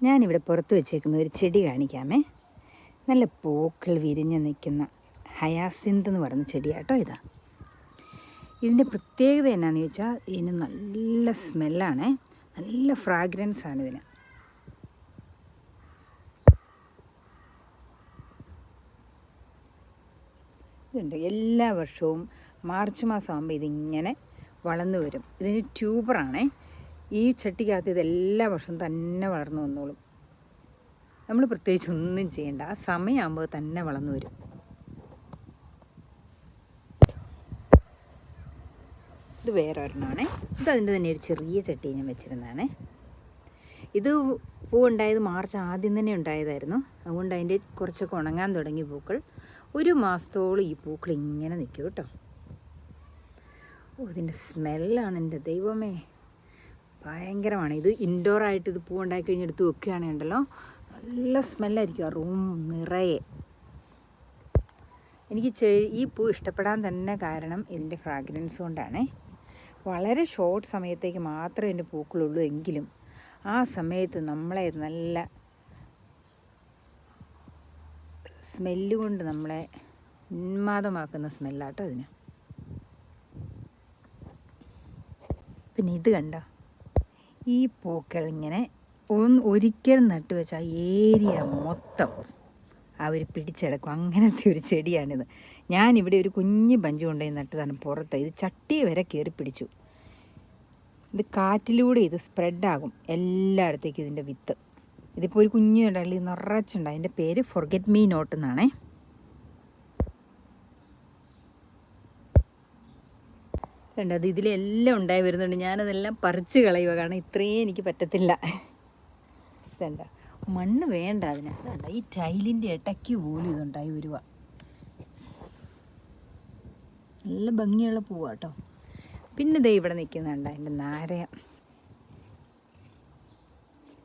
ഞാനിവിടെ പുറത്ത് വെച്ചേക്കുന്ന ഒരു ചെടി കാണിക്കാമേ. നല്ല പൂക്കൾ വിരിഞ്ഞ് നിൽക്കുന്ന ഹയാസിന്ത് എന്ന് പറയുന്ന ചെടിയാട്ടോ ഇതാ. ഇതിൻ്റെ പ്രത്യേകത എന്നാന്ന് ചോദിച്ചാൽ ഇതിന് നല്ല സ്മെല്ലാണ്, നല്ല ഫ്രാഗ്രൻസാണ് ഇതിന്. ഇതുണ്ട്, എല്ലാ വർഷവും മാർച്ച് മാസം ആകുമ്പോൾ ഇതിങ്ങനെ വളർന്നു വരും. ഇതിന് ട്യൂബറാണേ. ഈ ചട്ടിക്കകത്ത് ഇതെല്ലാ വർഷവും തന്നെ വളർന്നു വന്നോളും. നമ്മൾ പ്രത്യേകിച്ച് ഒന്നും ചെയ്യേണ്ട, ആ സമയമാകുമ്പോൾ തന്നെ വളർന്നു വരും. ഇത് വേറെ ഒരെണ്ണമാണേ. ഇത് അതിൻ്റെ തന്നെ ഒരു ചെറിയ ചട്ടി ഞാൻ വെച്ചിരുന്നതാണേ. ഇത് പൂവുണ്ടായത് മാർച്ച് ആദ്യം തന്നെ ഉണ്ടായതായിരുന്നു. അതുകൊണ്ട് അതിൻ്റെ കുറച്ചൊക്കെ ഉണങ്ങാൻ തുടങ്ങി പൂക്കൾ. ഒരു മാസത്തോളം ഈ പൂക്കൾ ഇങ്ങനെ നിൽക്കും കേട്ടോ. ഇതിൻ്റെ സ്മെല്ലാണ് എൻ്റെ ദൈവമേ, ഭയങ്കരമാണ്. ഇത് ഇൻഡോറായിട്ട് ഇത് പൂ ഉണ്ടാക്കി കഴിഞ്ഞെടുത്ത് വെക്കുകയാണെങ്കിൽ ഉണ്ടല്ലോ, നല്ല സ്മെല്ലായിരിക്കും ആ റൂം നിറയെ. എനിക്ക് ഈ പൂ ഇഷ്ടപ്പെടാൻ തന്നെ കാരണം ഇതിൻ്റെ ഫ്രാഗ്രൻസ് കൊണ്ടാണ്. വളരെ ഷോർട്ട് സമയത്തേക്ക് മാത്രമേ ഇതിൻ്റെ പൂക്കളുള്ളൂ എങ്കിലും ആ സമയത്ത് നമ്മളെ നല്ല സ്മെല്ല് കൊണ്ട് നമ്മളെ ഉന്മാദമാക്കുന്ന സ്മെല്ലാട്ടോ അതിന്. പിന്നെ ഇത് കണ്ടോ, ഈ പൂക്കൾ ഇങ്ങനെ ഒരിക്കലും നട്ടു വെച്ചാൽ ഏരിയ മൊത്തം അവർ പിടിച്ചെടുക്കും. അങ്ങനത്തെ ഒരു ചെടിയാണിത്. ഞാനിവിടെ ഒരു കുഞ്ഞ് ബഞ്ച് കൊണ്ടുപോയി നട്ടതാണ് പുറത്ത്. ഇത് ചട്ടി വരെ കയറി പിടിച്ചു. ഇത് കാറ്റിലൂടെ ഇത് സ്പ്രെഡാകും എല്ലായിടത്തേക്കും ഇതിൻ്റെ വിത്ത്. ഇതിപ്പോൾ ഒരു കുഞ്ഞ് ഉണ്ടായി നിറച്ചുണ്ട്. അതിൻ്റെ പേര് ഫോർഗെറ്റ് മീ നോട്ട് എന്നാണേ. കണ്ടത് ഇതിലെല്ലാം ഉണ്ടായി വരുന്നുണ്ട്. ഞാനതെല്ലാം പറിച്ച് കളയുക, കാരണം ഇത്രയും എനിക്ക് പറ്റത്തില്ല. ഇതണ്ട, മണ്ണ് വേണ്ട അതിന്. അതണ്ട, ഈ ടൈലിൻ്റെ ഇടയ്ക്ക് പോലും ഇതുണ്ടായി വരുക. നല്ല ഭംഗിയുള്ള പൂവാട്ടോ. പിന്നെ ദേ ഇവിടെ നിൽക്കുന്നുണ്ട് എൻ്റെ നാരകം.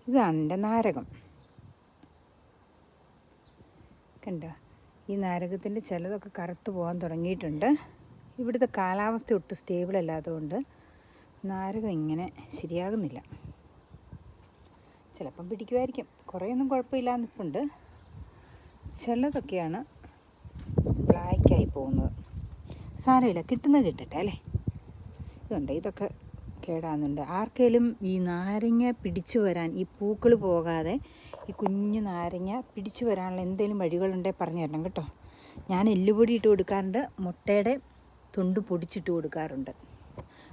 ഇതാണ് എൻ്റെ നാരകം. കണ്ടോ, ഈ നാരകത്തിൻ്റെ ചിലതൊക്കെ കറുത്ത് പോകാൻ തുടങ്ങിയിട്ടുണ്ട്. ഇവിടുത്തെ കാലാവസ്ഥ ഒട്ടും സ്റ്റേബിൾ അല്ലാത്തതുകൊണ്ട് നാരകം ഇങ്ങനെ ശരിയാകുന്നില്ല. ചിലപ്പം പിടിക്കുമായിരിക്കും. കുറേയൊന്നും കുഴപ്പമില്ല നിൽപ്പുണ്ട്. ചിലതൊക്കെയാണ് ബ്ലാക്കായി പോകുന്നത്. സാരമില്ല, കിട്ടുന്നത് കിട്ടട്ടെ അല്ലേ. ഇതുണ്ട്, ഇതൊക്കെ കേടാകുന്നുണ്ട്. ആർക്കെങ്കിലും ഈ നാരങ്ങ പിടിച്ചു വരാൻ, ഈ പൂക്കൾ പോകാതെ ഈ കുഞ്ഞു നാരങ്ങ പിടിച്ചു വരാനുള്ള എന്തെങ്കിലും വഴികളുണ്ടെങ്കിൽ പറഞ്ഞു തരണം കേട്ടോ. ഞാൻ എല്ലുപൊടി ഇട്ട് കൊടുക്കാറുണ്ട്, മുട്ടയുടെ തൊണ്ട് പൊടിച്ചിട്ട് കൊടുക്കാറുണ്ട്.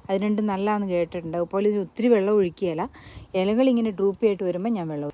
അത് രണ്ടും നല്ലതാണെന്ന് കേട്ടിട്ടുണ്ട്. അതുപോലെ ഇതിന് ഒത്തിരി വെള്ളം ഒഴിക്കുകയില്ല. ഇലകളിങ്ങനെ ഡ്രൂപ്പിയായിട്ട് വരുമ്പോൾ ഞാൻ വെള്ളം